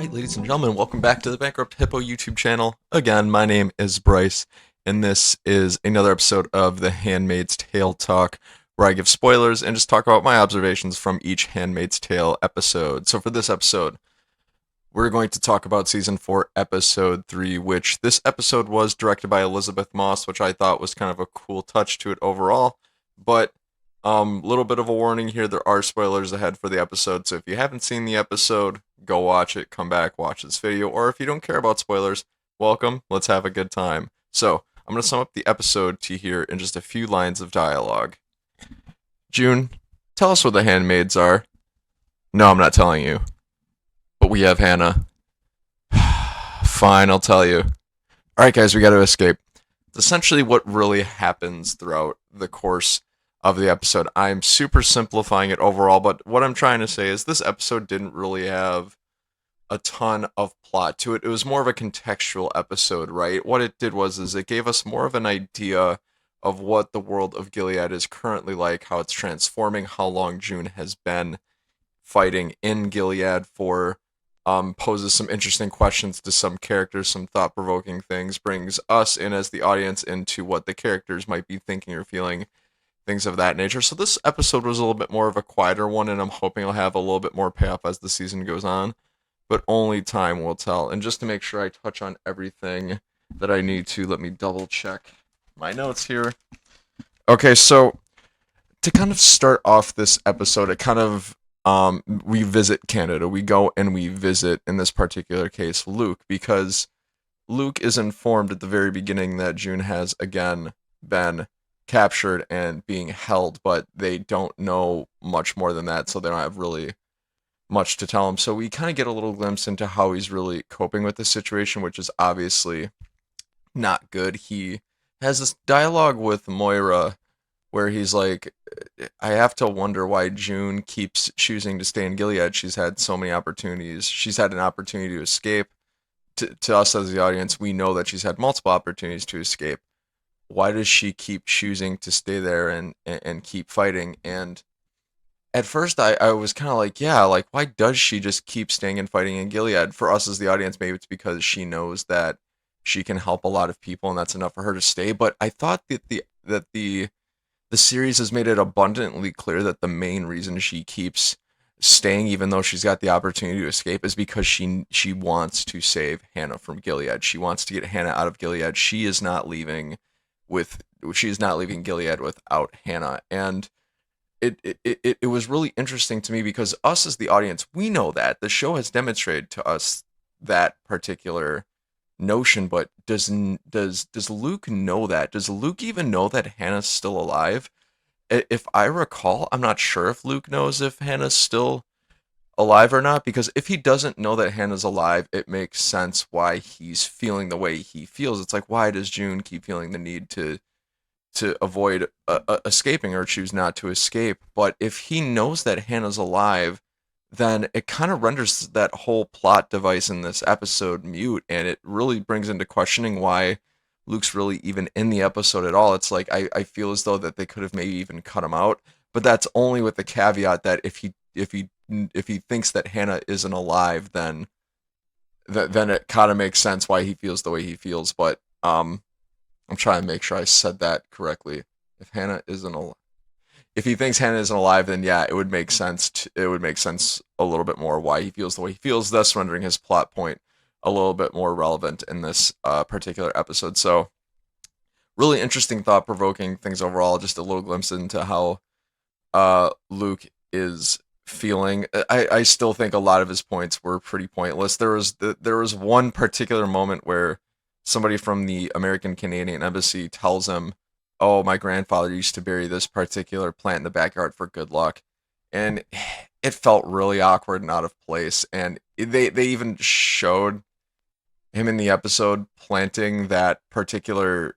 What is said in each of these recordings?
Alright, ladies and gentlemen, welcome back to the Bankrupt Hippo YouTube channel. Again, my name is Bryce, and this is another episode of the Handmaid's Tale Talk, where I give spoilers and just talk about my observations from each Handmaid's Tale episode. So for this episode, we're going to talk about Season 4, Episode 3, which this episode was directed by Elisabeth Moss, which I thought was kind of a cool touch to it overall, but little bit of a warning here, there are spoilers ahead for the episode, so if you haven't seen the episode, go watch it, come back, watch this video, or if you don't care about spoilers, welcome, let's have a good time. So, I'm going to sum up the episode to you here in just a few lines of dialogue. June, tell us what the handmaids are. No, I'm not telling you. But we have Hannah. Fine, I'll tell you. Alright guys, we gotta escape. It's essentially what really happens throughout the course of the episode. I'm super simplifying it overall, but what I'm trying to say is this episode didn't really have a ton of plot to it. It was more of a contextual episode, right? What it did was it gave us more of an idea of what the world of Gilead is currently like, how it's transforming, how long June has been fighting in Gilead for, poses some interesting questions to some characters, some thought-provoking things, brings us in as the audience into what the characters might be thinking or feeling, things of that nature. So this episode was a little bit more of a quieter one, and I'm hoping I'll have a little bit more payoff as the season goes on, but only time will tell. And just to make sure I touch on everything that I need to, let me double check my notes here. Okay, so to kind of start off this episode, it kind of, we visit Canada. We go and we visit, in this particular case, Luke, because Luke is informed at the very beginning that June has again been captured and being held, but they don't know much more than that, so they don't have really much to tell him. So we kind of get a little glimpse into how he's really coping with the situation, which is obviously not good. He has this dialogue with Moira where he's like, I have to wonder why June keeps choosing to stay in Gilead. She's had so many opportunities. She's had an opportunity to escape. To us as the audience, we know that she's had multiple opportunities to escape. Why does she keep choosing to stay there and keep fighting? And at first I was kind of like, yeah, like, why does she just keep staying and fighting in Gilead? For us as the audience, maybe it's because she knows that she can help a lot of people and that's enough for her to stay. But I thought that the series has made it abundantly clear that the main reason she keeps staying, even though she's got the opportunity to escape, is because she wants to save Hannah from Gilead. She wants to get Hannah out of Gilead. She's not leaving Gilead without Hannah. And it was really interesting to me because us as the audience, we know that the show has demonstrated to us that particular notion, but does Luke know that? Does Luke even know that Hannah's still alive? If I recall, I'm not sure if Luke knows if Hannah's still alive or not, because if he doesn't know that Hannah's alive, it makes sense why he's feeling the way he feels. It's like, why does June keep feeling the need to avoid escaping or choose not to escape? But if he knows that Hannah's alive, then it kind of renders that whole plot device in this episode mute, and it really brings into questioning why Luke's really even in the episode at all. It's like I feel as though that they could have maybe even cut him out, but that's only with the caveat that if he thinks that Hannah isn't alive, then it kind of makes sense why he feels the way he feels. But I'm trying to make sure I said that correctly. If he thinks Hannah isn't alive, then yeah, it would make sense. It would make sense a little bit more why he feels the way he feels, thus rendering his plot point a little bit more relevant in this particular episode. So, really interesting, thought-provoking things overall. Just a little glimpse into how Luke is feeling. I still think a lot of his points were pretty pointless. There was one particular moment where somebody from the American Canadian Embassy tells him, oh, my grandfather used to bury this particular plant in the backyard for good luck. And it felt really awkward and out of place. And they even showed him in the episode planting that particular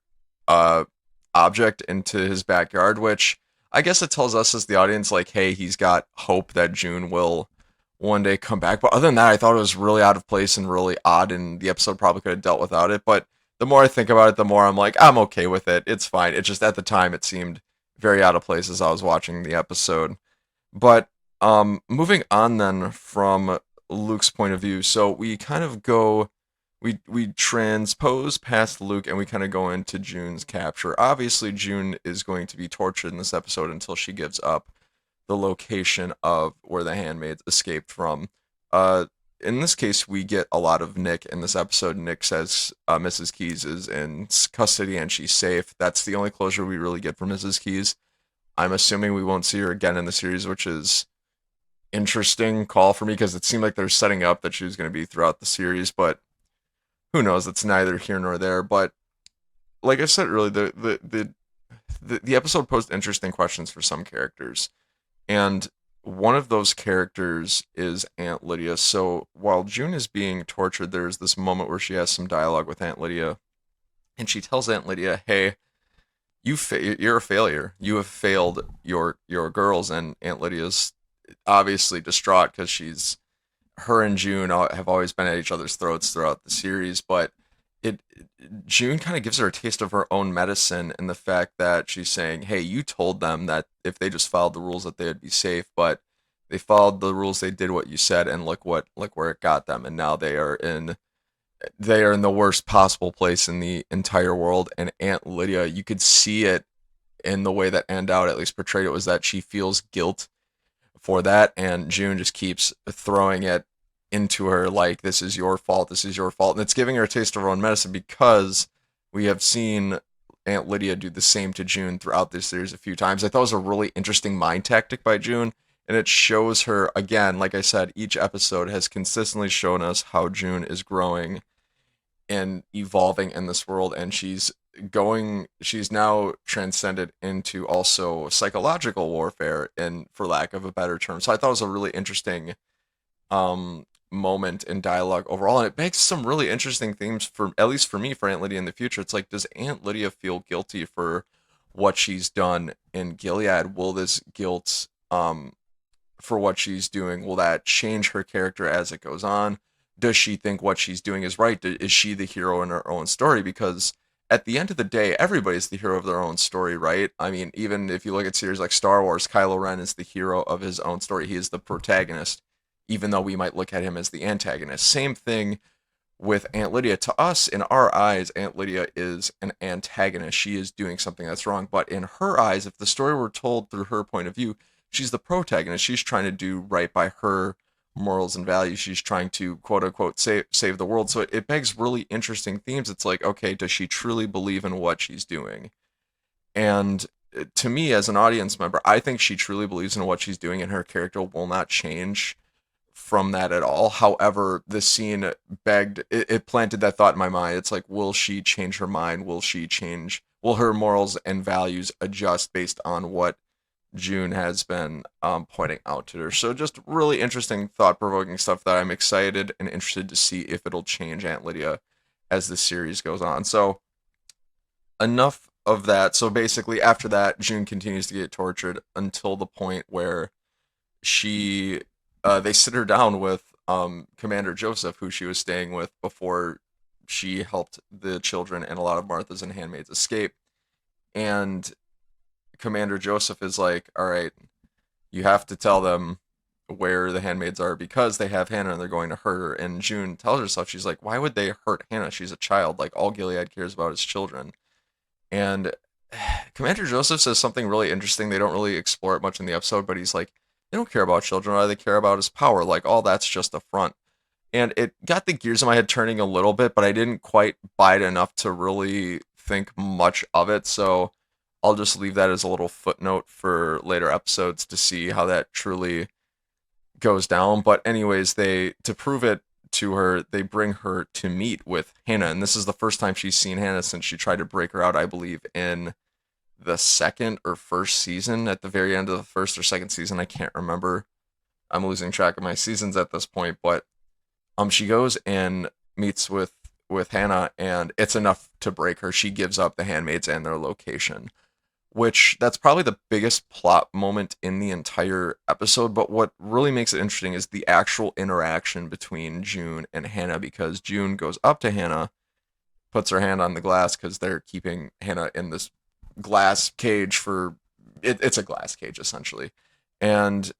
object into his backyard, which I guess it tells us as the audience, like, hey, he's got hope that June will one day come back. But other than that, I thought it was really out of place and really odd, and the episode probably could have dealt without it. But the more I think about it, the more I'm like, I'm okay with it. It's fine. It just, at the time, it seemed very out of place as I was watching the episode. But moving on then from Luke's point of view. So we kind of go, we transpose past Luke and we kind of go into June's capture. Obviously, June is going to be tortured in this episode until she gives up the location of where the handmaids escaped from. Uh, in this case, we get a lot of Nick in this episode. Nick says Mrs. Keys is in custody and she's safe. That's the only closure we really get from Mrs. Keys. I'm assuming we won't see her again in the series, which is interesting call for me because it seemed like they're setting up that she was going to be throughout the series, but who knows? It's neither here nor there. But like I said earlier, the episode posed interesting questions for some characters, and one of those characters is Aunt Lydia. So while June is being tortured, there's this moment where she has some dialogue with Aunt Lydia, and she tells Aunt Lydia, "Hey, you're a failure. You have failed your girls." And Aunt Lydia's obviously distraught because she's her and June have always been at each other's throats throughout the series, but it June kind of gives her a taste of her own medicine in the fact that she's saying, "Hey, you told them that if they just followed the rules that they would be safe, but they followed the rules, they did what you said, and look where it got them, and now they are in the worst possible place in the entire world." And Aunt Lydia, you could see it in the way that Andowd at least portrayed it, was that she feels guilt for that, and June just keeps throwing it into her like, this is your fault, this is your fault. And it's giving her a taste of her own medicine because we have seen Aunt Lydia do the same to June throughout this series a few times. I thought it was a really interesting mind tactic by June, and it shows her, again, like I said, each episode has consistently shown us how June is growing and evolving in this world, and she's now transcended into also psychological warfare, and for lack of a better term. So I thought it was a really interesting um moment in dialogue overall, and it makes some really interesting themes, for at least for me, for Aunt Lydia in the future. It's like, does Aunt Lydia feel guilty for what she's done in Gilead? Will this guilt for what she's doing, will that change her character as it goes on? Does she think what she's doing is right? Is she the hero in her own story? Because at the end of the day, everybody's the hero of their own story, right? I mean, even if you look at series like Star Wars, Kylo Ren is the hero of his own story. He is the protagonist, even though we might look at him as the antagonist. Same thing with Aunt Lydia. To us, in our eyes, Aunt Lydia is an antagonist. She is doing something that's wrong. But in her eyes, if the story were told through her point of view, she's the protagonist. She's trying to do right by her morals and values. She's trying to, quote unquote, save the world. So it begs really interesting themes. It's like, okay, does she truly believe in what she's doing? And to me, as an audience member, I think she truly believes in what she's doing, and her character will not change from that at all. However, the scene it planted that thought in my mind. It's like, will she change her mind? Will her morals and values adjust based on what June has been pointing out to her? So just really interesting, thought-provoking stuff that I'm excited and interested to see if it'll change Aunt Lydia as the series goes on. So enough of that. So basically, after that, June continues to get tortured until the point where she they sit her down with Commander Joseph, who she was staying with before she helped the children and a lot of Martha's and handmaids escape. And Commander Joseph is like, all right, you have to tell them where the handmaids are because they have Hannah and they're going to hurt her. And June tells herself, she's like, why would they hurt Hannah? She's a child. Like, all Gilead cares about is children. And Commander Joseph says something really interesting. They don't really explore it much in the episode, but he's like, they don't care about children. All they care about is power. Like, all that's just a front. And it got the gears in my head turning a little bit, but I didn't quite buy it enough to really think much of it. So I'll just leave that as a little footnote for later episodes to see how that truly goes down. But anyways, to prove it to her, they bring her to meet with Hannah, and this is the first time she's seen Hannah since she tried to break her out, I believe, in the second or first season, at the very end of the first or second season. I can't remember. I'm losing track of my seasons at this point, but she goes and meets with Hannah, and it's enough to break her. She gives up the handmaids and their location, which that's probably the biggest plot moment in the entire episode. But what really makes it interesting is the actual interaction between June and Hannah, because June goes up to Hannah, puts her hand on the glass because they're keeping Hannah in this glass cage it's a glass cage essentially. And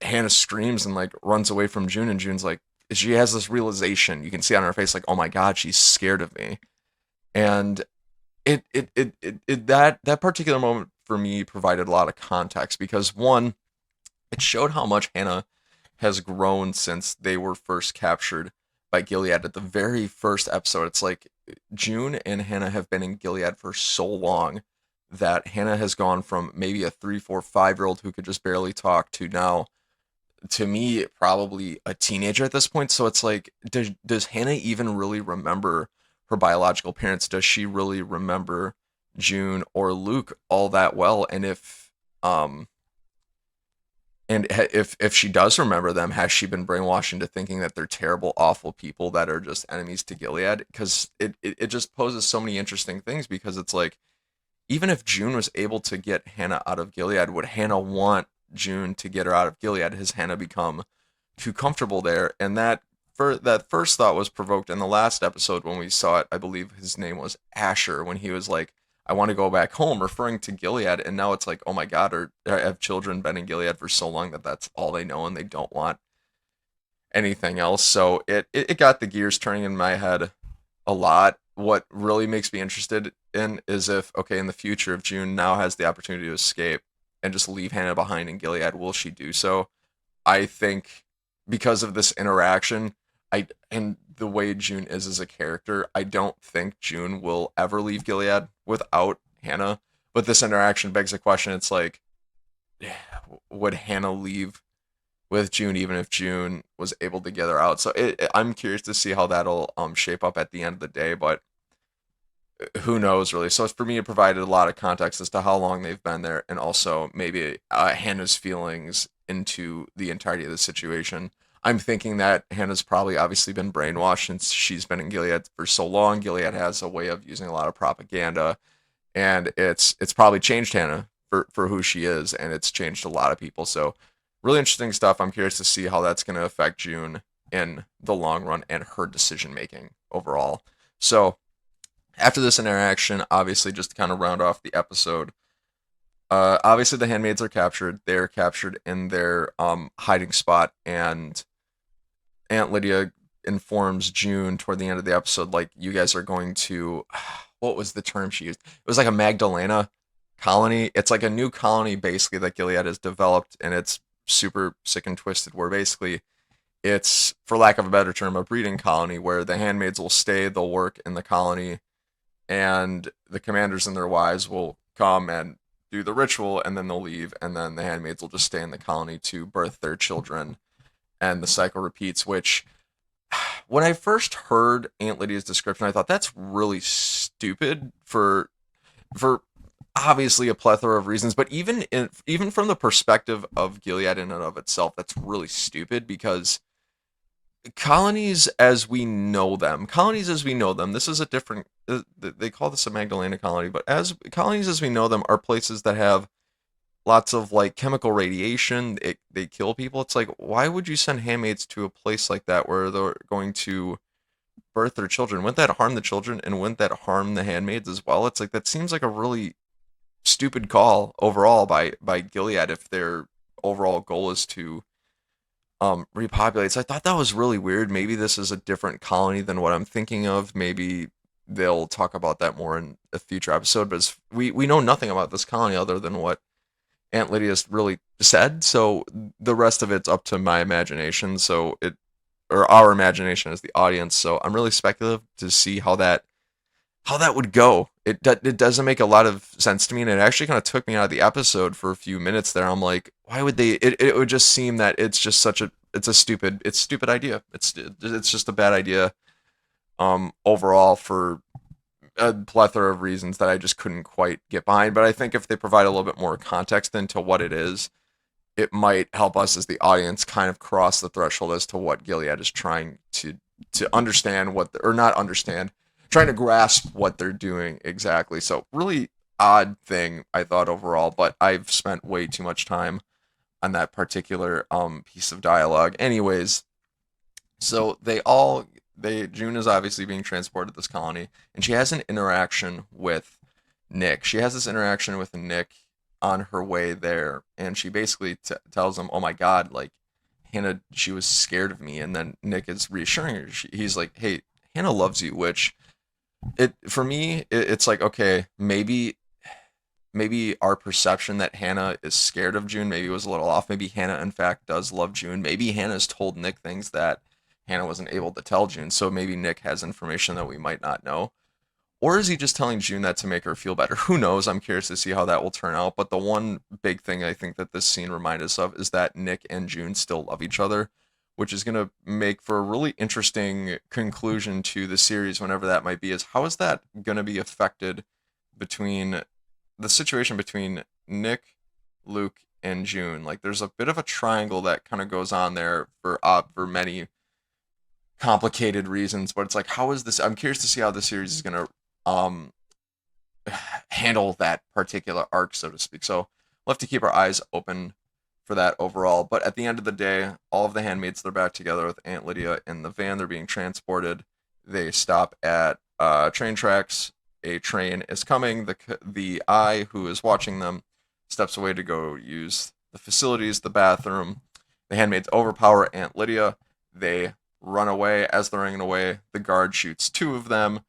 Hannah screams and like runs away from June, and June's like, she has this realization. You can see on her face, like, oh my god, she's scared of me. And that particular moment for me provided a lot of context because one, it showed how much Hannah has grown since they were first captured by Gilead at the very first episode. It's like June and Hannah have been in Gilead for so long that Hannah has gone from maybe a 3, 4, 5 year old who could just barely talk to now, to me, probably a teenager at this point. So it's like, does Hannah even really remember her biological parents? Does she really remember June or Luke all that well? And um if she does remember them, has she been brainwashed into thinking that they're terrible, awful people that are just enemies to Gilead? Because it just poses so many interesting things, because it's like, even if June was able to get Hannah out of Gilead, would Hannah want June to get her out of Gilead? Has Hannah become too comfortable there? And that first thought was provoked in the last episode when we saw it. I believe his name was Asher, when he was like, I want to go back home, referring to Gilead. And now it's like, oh my god, have children been in Gilead for so long that that's all they know and they don't want anything else? So it got the gears turning in my head a lot. What really makes me interested in is if, okay, in the future, if June now has the opportunity to escape and just leave Hannah behind in Gilead, will she do so? I think because of this interaction, and the way June is as a character, I don't think June will ever leave Gilead without Hannah. But this interaction begs the question. It's like, would Hannah leave with June even if June was able to get her out? So I'm curious to see how that'll shape up at the end of the day. But who knows really? So for me, it provided a lot of context as to how long they've been there, and also maybe Hannah's feelings into the entirety of the situation. I'm thinking that Hannah's probably obviously been brainwashed since she's been in Gilead for so long. Gilead has a way of using a lot of propaganda, and it's probably changed Hannah for who she is, and it's changed a lot of people. So really interesting stuff. I'm curious to see how that's going to affect June in the long run and her decision making overall. So after this interaction, obviously, just to kind of round off the episode, obviously the handmaids are captured. They're captured in their hiding spot, and Aunt Lydia informs June toward the end of the episode, like, you guys are going to, what was the term she used? It was like a Magdalena colony. It's like a new colony, basically, that Gilead has developed, and it's super sick and twisted, where basically it's, for lack of a better term, a breeding colony where the handmaids will stay, they'll work in the colony, and the commanders and their wives will come and do the ritual, and then they'll leave, and then the handmaids will just stay in the colony to birth their children, and the cycle repeats. Which, when I first heard Aunt Lydia's description, I thought that's really stupid for obviously a plethora of reasons, but even from the perspective of Gilead in and of itself, that's really stupid, because colonies as we know them, this is a different, they call this a Magdalena colony, but as colonies as we know them are places that have lots of like chemical radiation. They kill people. It's like, why would you send handmaids to a place like that where they're going to birth their children? Wouldn't that harm the children, and wouldn't that harm the handmaids as well? It's like, that seems like a really stupid call overall by Gilead if their overall goal is to repopulate. So I thought that was really weird. Maybe this is a different colony than what I'm thinking of. Maybe they'll talk about that more in a future episode. But we know nothing about this colony other than what Aunt Lydia's really said. So the rest of it's up to my imagination. So or our imagination as the audience. So I'm really speculative to see how that would go. It doesn't make a lot of sense to me, and it actually kind of took me out of the episode for a few minutes there. I'm like, why would they? It would just seem that it's just it's a stupid idea. It's just a bad idea. Overall, for a plethora of reasons that I just couldn't quite get behind. But I think if they provide a little bit more context into what it is, it might help us as the audience kind of cross the threshold as to what Gilead is trying to understand, or not understand, trying to grasp what they're doing exactly. So really odd thing, I thought, overall, but I've spent way too much time on that particular piece of dialogue. Anyways, so June is obviously being transported to this colony, and she has an interaction with Nick. She has this interaction with Nick on her way there, and she basically tells him, "Oh my God, like Hannah, she was scared of me." And then Nick is reassuring her. He's like, "Hey, Hannah loves you," which for me, it's like, okay, maybe our perception that Hannah is scared of June maybe was a little off. Maybe Hannah, in fact, does love June. Maybe Hannah's told Nick things that Hannah wasn't able to tell June. So maybe Nick has information that we might not know. Or is he just telling June that to make her feel better? Who knows? I'm curious to see how that will turn out. But the one big thing I think that this scene reminds us of is that Nick and June still love each other, which is going to make for a really interesting conclusion to the series, whenever that might be. Is how is that going to be affected between the situation between Nick, Luke, and June? Like, there's a bit of a triangle that kind of goes on there for many complicated reasons, but it's like, how is this? I'm curious to see how the series is gonna um handle that particular arc, so to speak. So we'll have to keep our eyes open for that overall. But at the end of the day, all of the handmaids, they're back together with Aunt Lydia in the van. They're being transported. They stop at train tracks. A train is coming. The eye who is watching them steps away to go use the facilities, the bathroom. The handmaids overpower Aunt Lydia. They run away. As they're running away, the guard shoots two of them.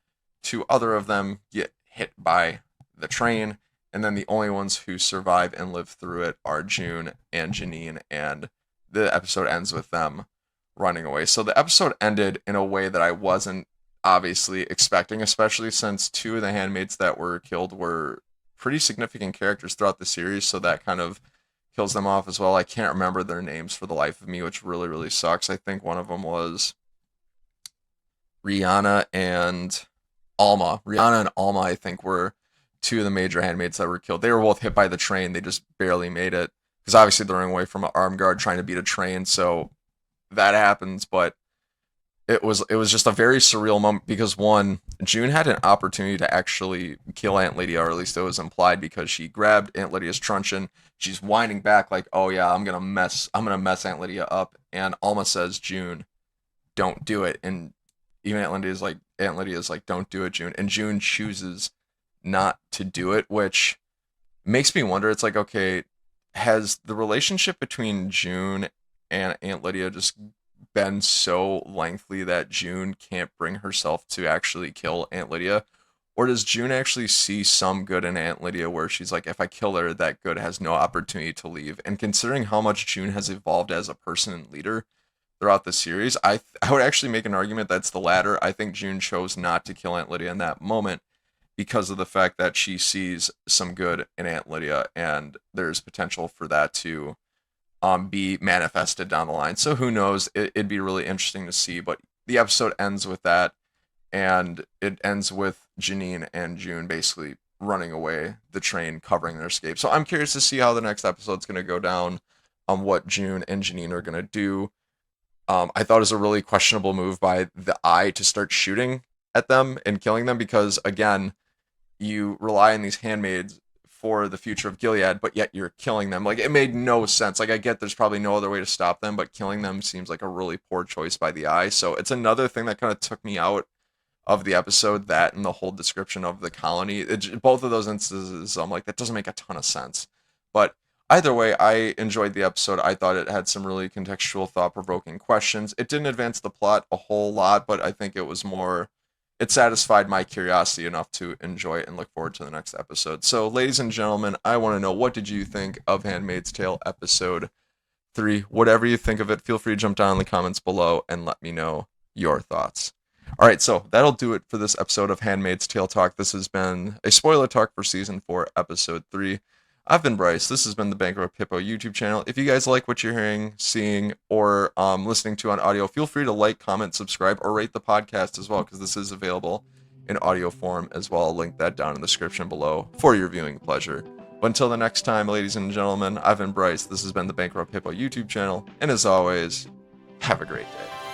Two other of them get hit by the train, and then the only ones who survive and live through it are June and Janine, and the episode ends with them running away. So the episode ended in a way that I wasn't obviously expecting, especially since two of the handmaids that were killed were pretty significant characters throughout the series, so that kind of kills them off as well. I can't remember their names for the life of me, which really, really sucks. I think one of them was Rihanna and Alma. Rihanna and Alma, I think, were two of the major handmaids that were killed. They were both hit by the train. They just barely made it, because obviously they're running away from an armed guard trying to beat a train, so that happens. But it was just a very surreal moment, because one, June had an opportunity to actually kill Aunt Lydia, or at least it was implied, because she grabbed Aunt Lydia's truncheon. She's whining back like, "Oh yeah, I'm gonna mess Aunt Lydia up," and Alma says, "June, don't do it." And even Aunt Lydia's like, "Don't do it, June." And June chooses not to do it, which makes me wonder. It's like, okay, has the relationship between June and Aunt Lydia just been so lengthy that June can't bring herself to actually kill Aunt Lydia? Or does June actually see some good in Aunt Lydia, where she's like, if I kill her, that good has no opportunity to leave? And considering how much June has evolved as a person and leader throughout the series, I would actually make an argument that's the latter. I think June chose not to kill Aunt Lydia in that moment because of the fact that she sees some good in Aunt Lydia, and there's potential for that to be manifested down the line. So who knows? It'd be really interesting to see. But the episode ends with that, and it ends with Janine and June basically running away, the train covering their escape. So I'm curious to see how the next episode's going to go down, on what June and Janine are going to do. I thought it was a really questionable move by the Eye to start shooting at them and killing them, because again, you rely on these handmaids for the future of Gilead, but yet you're killing them. Like, it made no sense. Like, I get there's probably no other way to stop them, but killing them seems like a really poor choice by the Eye. So it's another thing that kind of took me out of the episode, that and the whole description of the colony. Both of those instances, I'm like, that doesn't make a ton of sense. But either way, I enjoyed the episode. I thought it had some really contextual, thought-provoking questions. It didn't advance the plot a whole lot, but I think it was more, it satisfied my curiosity enough to enjoy it and look forward to the next episode. So, ladies and gentlemen, I want to know, what did you think of Handmaid's Tale episode 3? Whatever you think of it, feel free to jump down in the comments below and let me know your thoughts. All right, so that'll do it for this episode of Handmaid's Tale Talk. This has been a spoiler talk for Season 4, Episode 3. I've been Bryce. This has been the Bankrupt Hippo YouTube channel. If you guys like what you're hearing, seeing, or listening to on audio, feel free to like, comment, subscribe, or rate the podcast as well, because this is available in audio form as well. I'll link that down in the description below for your viewing pleasure. But until the next time, ladies and gentlemen, I've been Bryce. This has been the Bankrupt Hippo YouTube channel, and as always, have a great day.